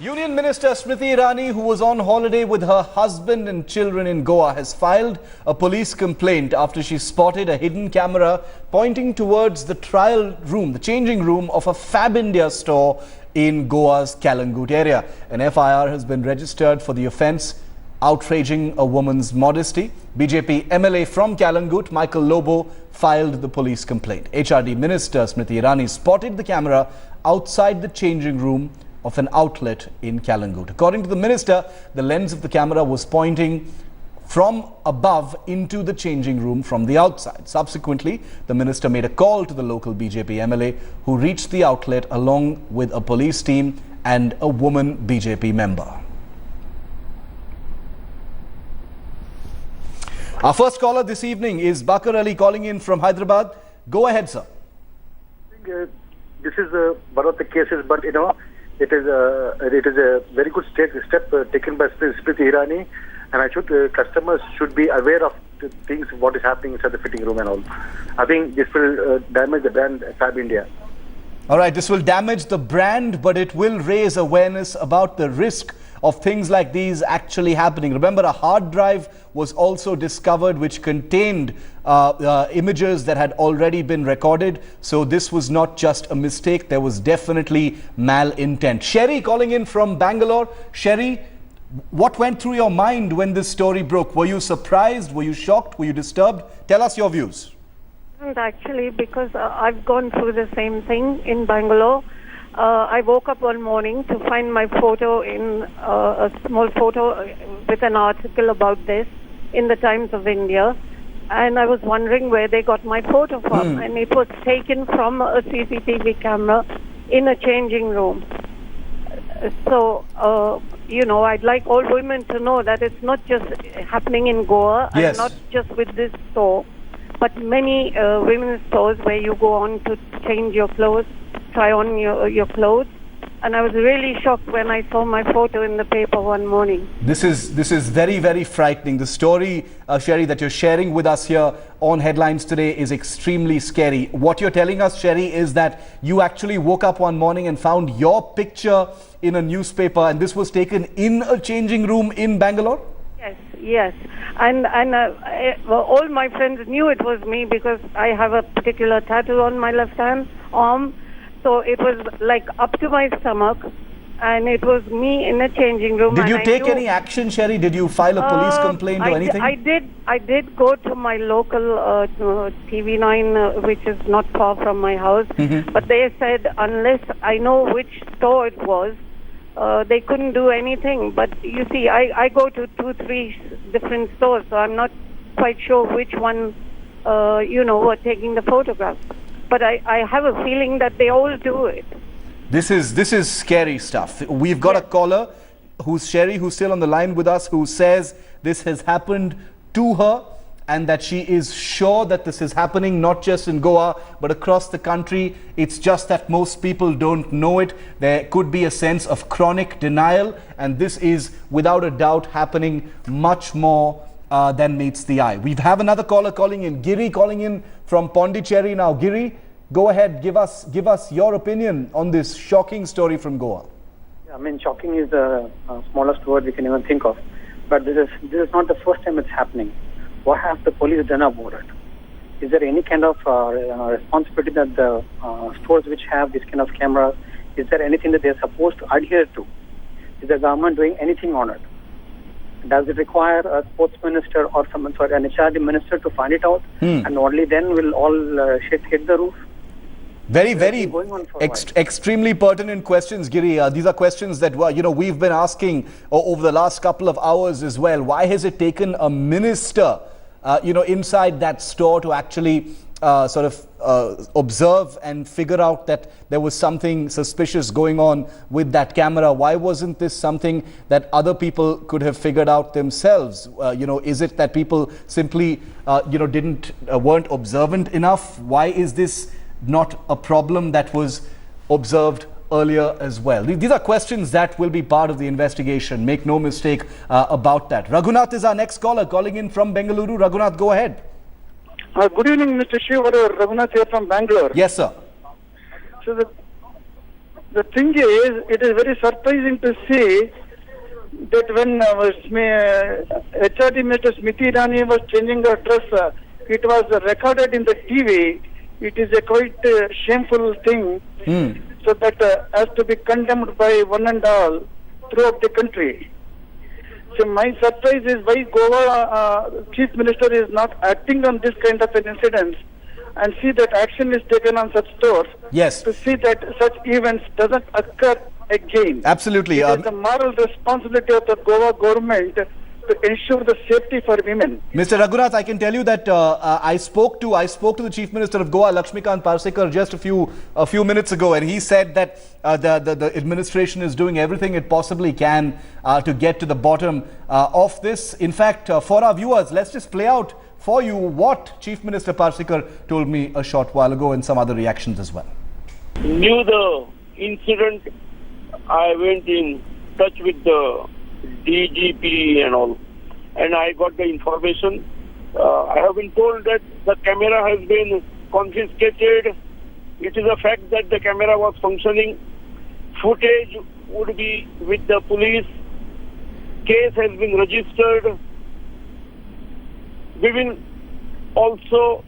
Union Minister Smriti Irani, who was on holiday with her husband and children in Goa, has filed a police complaint after she spotted a hidden camera pointing towards the trial room, the changing room of a Fab India store in Goa's Kalangut area. An FIR has been registered for the offence, outraging a woman's modesty. BJP MLA from Kalangut, Michael Lobo, filed the police complaint. HRD Minister Smriti Irani spotted the camera outside the changing room of an outlet in Kalangut. According to the minister, the lens of the camera was pointing from above into the changing room from the outside. Subsequently, the minister made a call to the local BJP MLA, who reached the outlet along with a police team and a woman BJP member. Our first caller this evening is Bakar Ali calling in from Hyderabad. Go ahead, sir. I think, this is one of the cases, but it is a very good step taken by Smriti Irani, and customers should be aware of the things what is happening inside the fitting room and all. I think this will damage the brand Fab India. All right, this will damage the brand, but it will raise awareness about the risk of things like these actually happening. Remember, a hard drive was also discovered which contained images that had already been recorded. So this was not just a mistake, there was definitely malintent. Sherry calling in from Bangalore. Sherry, what went through your mind when this story broke? Were you surprised? Were you shocked? Were you disturbed? Tell us your views. Actually, because I've gone through the same thing in Bangalore. I woke up one morning to find my photo in a small photo with an article about this in the Times of India, and I was wondering where they got my photo from, and it was taken from a CCTV camera in a changing room. So, I'd like all women to know that it's not just happening in Goa, yes, and not just with this store, but many women's stores where you go on to change your clothes, try on your clothes. And I was really shocked when I saw my photo in the paper one morning. This is very, very frightening. The story, Sherry, that you're sharing with us here on Headlines today is extremely scary. What you're telling us, Sherry, is that you actually woke up one morning and found your picture in a newspaper, and this was taken in a changing room in Bangalore? Yes. And all my friends knew it was me because I have a particular tattoo on my left hand arm. So it was like up to my stomach, and it was me in a changing room. Did you take any action, Sherry? Did you file a police complaint or anything? I did go to my local TV9, which is not far from my house. But they said unless I know which store it was, they couldn't do anything. But you see, I go to 2-3 different stores, so I'm not quite sure which one, were taking the photograph. But I have a feeling that they all do it. This is scary stuff. We've got a caller who's Sherry, who's still on the line with us, who says this has happened to her and that she is sure that this is happening not just in Goa but across the country. It's just that most people don't know it. There could be a sense of chronic denial, and this is without a doubt happening much more than meets the eye. We have another caller calling in, Giri calling in from Pondicherry now. Giri, go ahead, give us your opinion on this shocking story from Goa. Yeah, shocking is the smallest word we can even think of. But this is not the first time it's happening. What have the police done about it? Is there any kind of responsibility that the stores which have this kind of cameras, is there anything that they're supposed to adhere to? Is the government doing anything on it? Does it require a sports minister or an HRD minister to find it out? And only then will all shit hit the roof? Very, very extremely pertinent questions, Giri. These are questions that we've been asking over the last couple of hours as well. Why has it taken a minister, inside that store to actually observe and figure out that there was something suspicious going on with that camera? Why wasn't this something that other people could have figured out themselves? Is it that people simply, weren't observant enough? Why is this not a problem that was observed earlier as well? These are questions that will be part of the investigation. Make no mistake about that. Raghunath is our next caller, calling in from Bengaluru. Raghunath, go ahead. Good evening, Mr. Shiv. Raghunath here from Bangalore. Yes, sir. So The thing is, it is very surprising to see that when HRD Mr. Smriti Irani was changing her dress, it was recorded in the TV. It is a quite shameful thing, so that has to be condemned by one and all throughout the country. So my surprise is why Goa Chief Minister is not acting on this kind of an incident and see that action is taken on such stores. Yes. To see that such events doesn't occur again. Absolutely. It is the moral responsibility of the Goa government to ensure the safety for women. Mr. Raghunath, I can tell you that I spoke to the Chief Minister of Goa, Lakshmikant Parsekar, just a few minutes ago, and he said that the administration is doing everything it possibly can to get to the bottom of this. In fact, for our viewers, let's just play out for you what Chief Minister Parsekar told me a short while ago and some other reactions as well. Knew the incident, I went in touch with the DGP and all, and I got the information. I have been told that the camera has been confiscated. It is a fact that the camera was functioning. Footage would be with the police. Case has been registered. We will also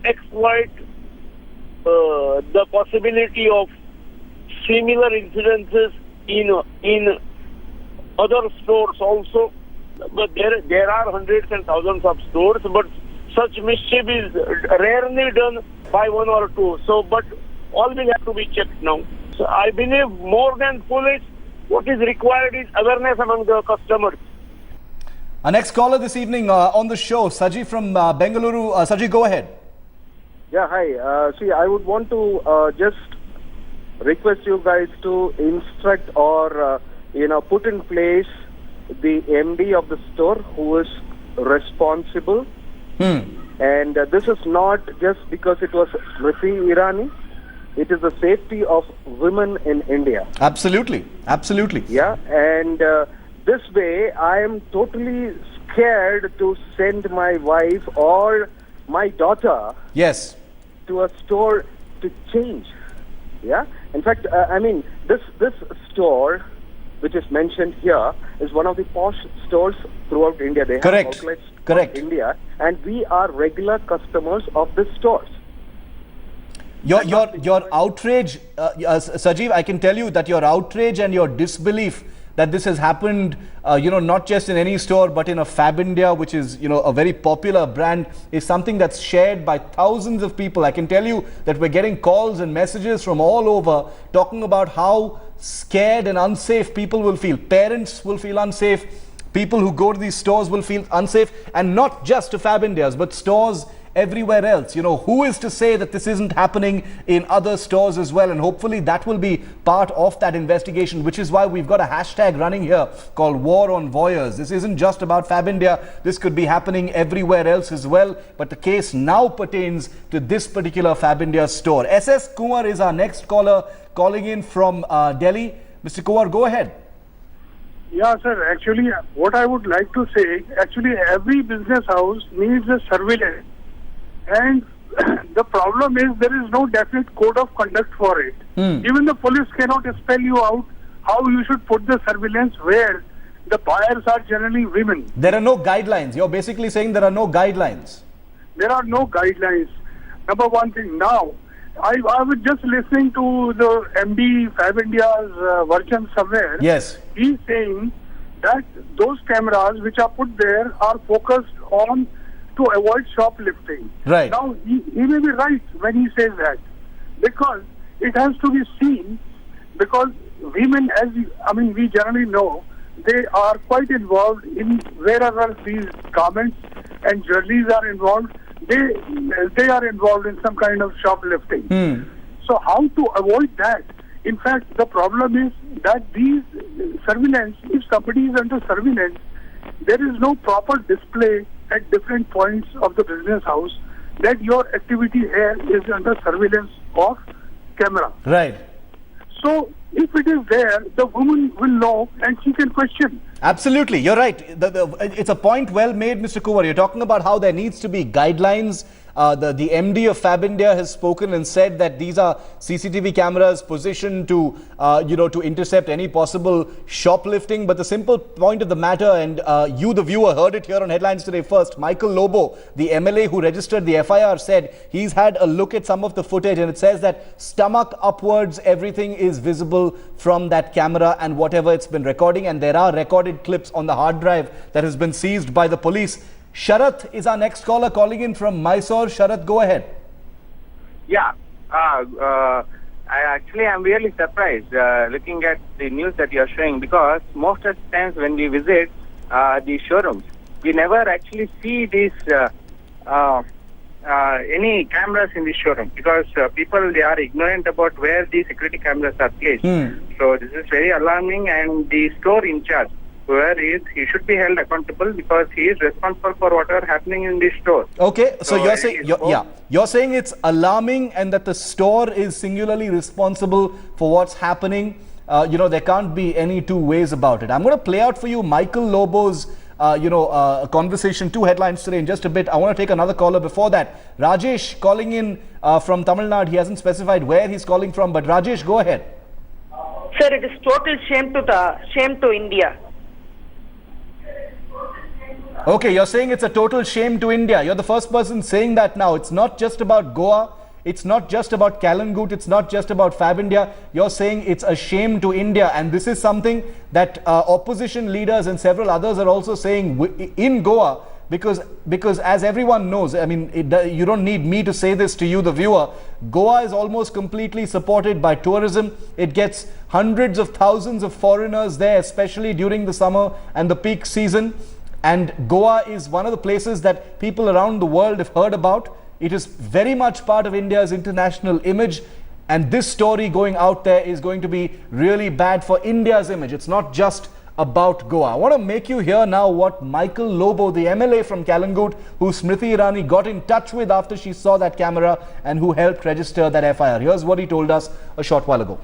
exploit the possibility of similar incidences in other stores also. But there are hundreds and thousands of stores, but such mischief is rarely done by one or two. So, but all will have to be checked now. So I believe more than police, what is required is awareness among the customers. Our next caller this evening on the show, Saji from Bengaluru. Saji, go ahead. Yeah, hi. See, I would want to just request you guys to instruct or, put in place the MD of the store who is responsible. And this is not just because it was Smriti Irani. It is the safety of women in India. Absolutely. Absolutely. Yeah, and this way I am totally scared to send my wife or my daughter Yes. to a store to change. Yeah, in fact, this store which is mentioned here is one of the posh stores throughout India. They have outlets Correct. in India, and we are regular customers of this stores. Your outrage, Sajeev, I can tell you that your outrage and your disbelief that this has happened, not just in any store, but in a Fab India, which is, a very popular brand, is something that's shared by thousands of people. I can tell you that we're getting calls and messages from all over talking about how scared and unsafe people will feel. Parents will feel unsafe. People who go to these stores will feel unsafe, and not just to Fab Indias, but stores everywhere else. Who is to say that this isn't happening in other stores as well? And hopefully that will be part of that investigation, which is why we've got a hashtag running here called War on Voyeurs. This isn't just about Fab India. This could be happening everywhere else as well. But the case now pertains to this particular Fab India store. SS Kumar is our next caller, calling in from Delhi. Mr. Kumar, go ahead. Yeah, sir. Actually, what I would like to say, every business house needs a surveillance. And the problem is there is no definite code of conduct for it. Even the police cannot spell you out how you should put the surveillance where the buyers are generally women. There are no guidelines. You're basically saying there are no guidelines. There are no guidelines. Number one thing. Now, I was just listening to the MD Fab India's version somewhere. Yes. He's saying that those cameras which are put there are focused on to avoid shoplifting. Right. Now, he may be right when he says that, because it has to be seen, because women, we generally know, they are quite involved in wherever these garments and jewelries are involved, they are involved in some kind of shoplifting. So how to avoid that? In fact, the problem is that these surveillance, if somebody is under surveillance, there is no proper display at different points of the business house that your activity here is under surveillance of camera. Right. So if it is there, the woman will know and she can question. Absolutely, you're right. It's a point well made, Mr. Kumar. You're talking about how there needs to be guidelines the MD of Fab India has spoken and said that these are CCTV cameras positioned to, to intercept any possible shoplifting. But the simple point of the matter, and you, the viewer, heard it here on Headlines Today first. Michael Lobo, the MLA who registered the FIR, said he's had a look at some of the footage, and it says that stomach upwards, everything is visible from that camera and whatever it's been recording. And there are recorded clips on the hard drive that has been seized by the police. Sharath is our next caller, calling in from Mysore. Sharath, go ahead. Yeah, I'm really surprised looking at the news that you're showing, because most of the times when we visit the showrooms, we never actually see these any cameras in the showroom, because people, they are ignorant about where the security cameras are placed. So this is very alarming, and the store in charge, whoever he is, he should be held accountable, because he is responsible for whatever happening in the store. Okay, so you're saying it's alarming, and that the store is singularly responsible for what's happening. There can't be any two ways about it. I'm going to play out for you Michael Lobo's conversation, 2 headlines today in just a bit. I want to take another caller before that. Rajesh calling in from Tamil Nadu. He hasn't specified where he's calling from, but Rajesh, go ahead. Sir, it is total shame to India. Okay, you're saying it's a total shame to India. You're the first person saying that now. It's not just about Goa. It's not just about Kalangut. It's not just about Fab India. You're saying it's a shame to India. And this is something that opposition leaders and several others are also saying in Goa, because as everyone knows, I mean, you don't need me to say this to you, the viewer, Goa is almost completely supported by tourism. It gets hundreds of thousands of foreigners there, especially during the summer and the peak season. And Goa is one of the places that people around the world have heard about. It is very much part of India's international image. And this story going out there is going to be really bad for India's image. It's not just about Goa. I want to make you hear now what Michael Lobo, the MLA from Kalangut, who Smriti Irani got in touch with after she saw that camera and who helped register that FIR. Here's what he told us a short while ago.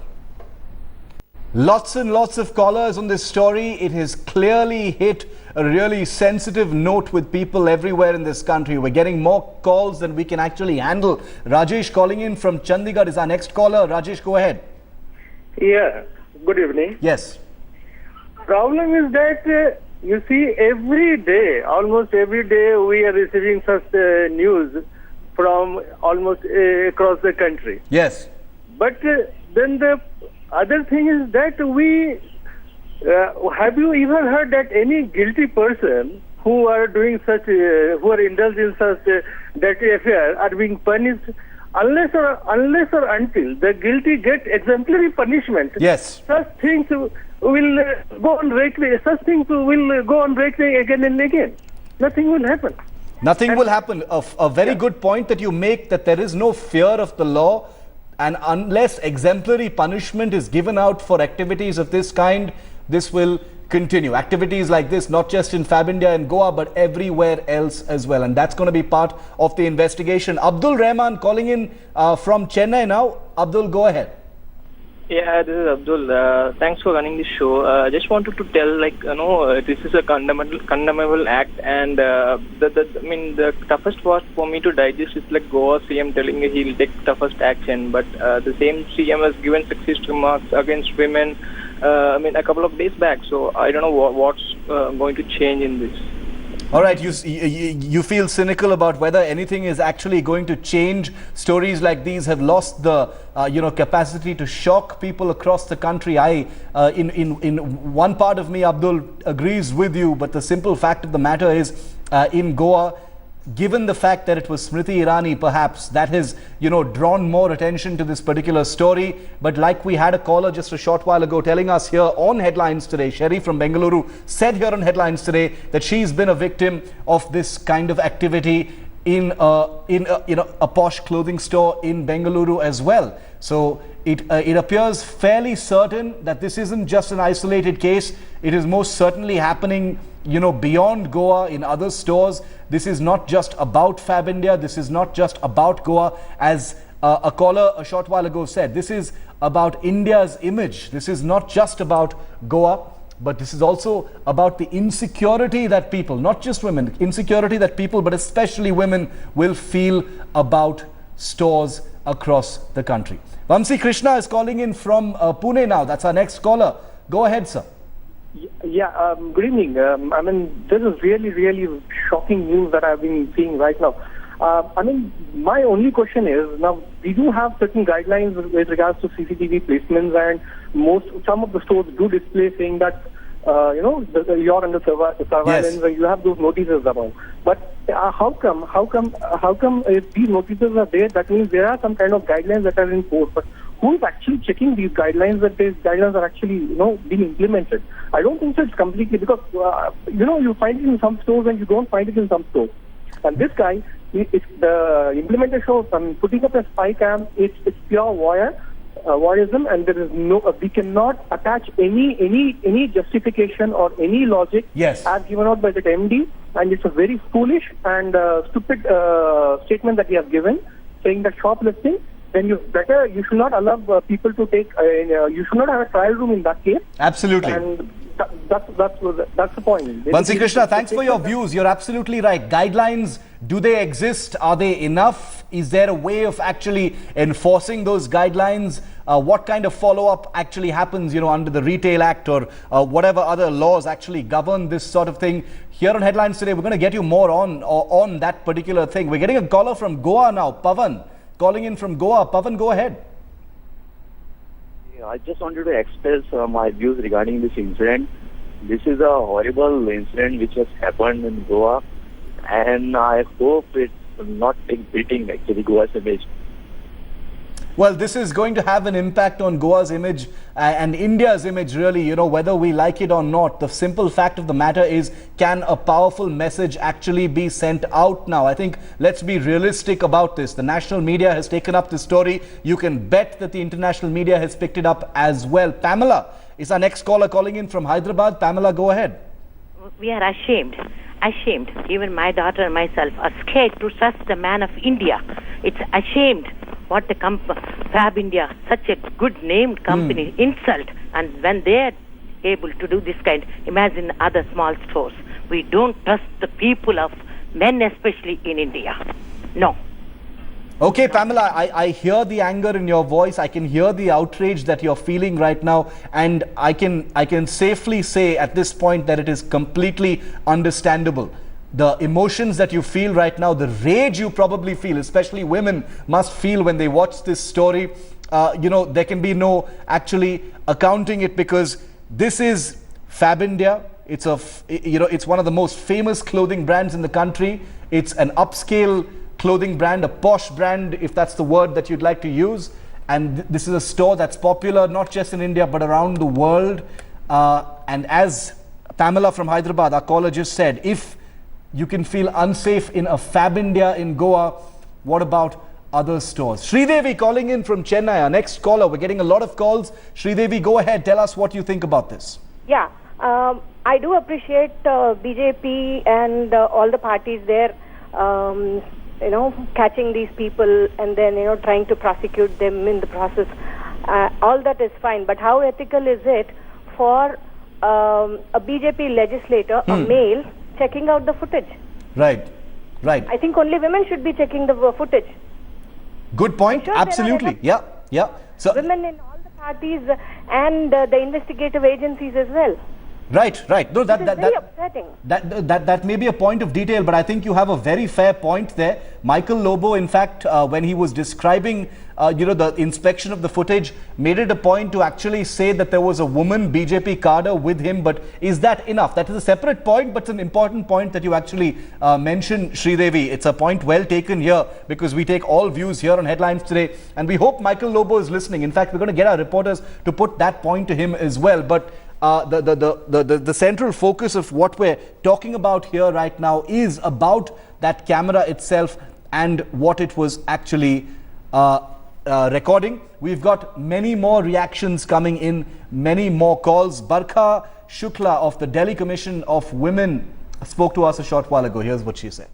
Lots and lots of callers on this story. It has clearly hit a really sensitive note with people everywhere in this country. We're getting more calls than we can actually handle. Rajesh calling in from Chandigarh is our next caller. Rajesh, go ahead. Yeah, good evening. Yes. Problem is that you see, almost every day we are receiving such news from almost across the country. Yes. But then the other thing is that have you ever heard that any guilty person who are doing such, who are indulged in such dirty affair are being punished unless or until the guilty get exemplary punishment? Yes. Such things will go on reckoning. Such things will go on reckoning again and again. Nothing will happen. Nothing will happen. A very good point that you make, that there is no fear of the law. And unless exemplary punishment is given out for activities of this kind, this will continue. Activities like this, not just in Fab India and Goa, but everywhere else as well. And that's going to be part of the investigation. Abdul Rahman calling in from Chennai now. Abdul, go ahead. Yeah, this is Abdul. Thanks for running the show. Just wanted to tell, this is a condemnable act, and the toughest part for me to digest is like Goa CM telling me he'll take toughest action, but the same CM has given sexist remarks against women, a couple of days back. So I don't know what's going to change in this. All right, you feel cynical about whether anything is actually going to change. Stories like these have lost the capacity to shock people across the country. In one part of me, Abdul, agrees with you, but the simple fact of the matter is, in Goa, given the fact that it was Smriti Irani, perhaps that has drawn more attention to this particular story. But like we had a caller just a short while ago telling us here on Headlines Today, Sherry from Bengaluru said here on Headlines Today that she's been a victim of this kind of activity in a posh clothing store in Bengaluru as well. So it appears fairly certain that this isn't just an isolated case. It is most certainly happening beyond Goa in other stores. This is not just about Fab India. This is not just about Goa. As a caller a short while ago said, this is about India's image. This is not just about Goa. but this is also about the insecurity that people, not just women, insecurity that people, but especially women, will feel about stores across the country. Vamsi Krishna is calling in from Pune now. That's our next caller. Go ahead, sir. Yeah, good evening. I mean, this is really, really shocking news that I've been seeing right now. I mean, my only question is, now we do have certain guidelines with regards to CCTV placements, and some of the stores do display saying that, you're under surveillance, and you have those notices about. But how come if these notices are there, that means there are some kind of guidelines that are in force. But who is actually checking these guidelines, that these guidelines are actually, being implemented? I don't think so it's completely, because, you find it in some stores and you don't find it in some stores. And this guy, it's the implementation of putting up a spy cam, it's pure voyeurism, and there is we cannot attach any justification or any logic as given out by the MD, and it's a very foolish and stupid statement that he has given, saying that shoplifting, then you should not allow people to take, you should not have a trial room in that case. Absolutely. And that's the point. Vamsi Krishna, thanks for your views. You're absolutely right. Guidelines, do they exist? Are they enough? Is there a way of actually enforcing those guidelines? What kind of follow-up actually happens, under the Retail Act or whatever other laws actually govern this sort of thing? Here on Headlines Today, we're going to get you more on that particular thing. We're getting a caller from Goa now, Pavan, calling in from Goa. Pavan, go ahead. I just wanted to express my views regarding this incident. This is a horrible incident which has happened in Goa, and I hope it will not take beating, actually, Goa's image. Well, this is going to have an impact on Goa's image and India's image, really, whether we like it or not. The simple fact of the matter is, can a powerful message actually be sent out now? I think let's be realistic about this. The national media has taken up this story. You can bet that the international media has picked it up as well. Pamela is our next caller, calling in from Hyderabad. Pamela, go ahead. We are ashamed. Even my daughter and myself are scared to trust the man of India. It's ashamed what the Fab India, such a good named company, insult. And when they're able to do this kind, imagine other small stores. We don't trust the people of men, especially in India. No. Okay, Pamela, I hear the anger in your voice. I can hear the outrage that you're feeling right now. And I can safely say at this point that it is completely understandable. The emotions that you feel right now, the rage you probably feel, especially women must feel when they watch this story, there can be no actually accounting it, because this is Fab India. It's it's one of the most famous clothing brands in the country. It's an upscale clothing brand, a posh brand, if that's the word that you'd like to use. And this is a store that's popular not just in India but around the world. And as Pamela from Hyderabad, our caller, just said, if you can feel unsafe in a Fab India in Goa, what about other stores? Sridevi calling in from Chennai, our next caller. We're getting a lot of calls. Sridevi, go ahead. Tell us what you think about this. Yeah, I do appreciate BJP and all the parties there, catching these people and then, trying to prosecute them in the process. All that is fine. But how ethical is it for a BJP legislator, a male, checking out the footage? Right. I think only women should be checking the footage. Good point. Sure, absolutely. Yeah. So women in all the parties and the investigative agencies as well. Right. No, that is very upsetting. That may be a point of detail, but I think you have a very fair point there. Michael Lobo, in fact, when he was describing, the inspection of the footage, made it a point to actually say that there was a woman BJP cadre with him. But is that enough? That is a separate point, but it's an important point that you actually mentioned, Sridevi. It's a point well taken here, because we take all views here on Headlines Today, and we hope Michael Lobo is listening. In fact, we're going to get our reporters to put that point to him as well. But the central focus of what we're talking about here right now is about that camera itself and what it was actually recording. We've got many more reactions coming in, many more calls. Barkha Shukla of the Delhi Commission of Women spoke to us a short while ago. Here's what she said.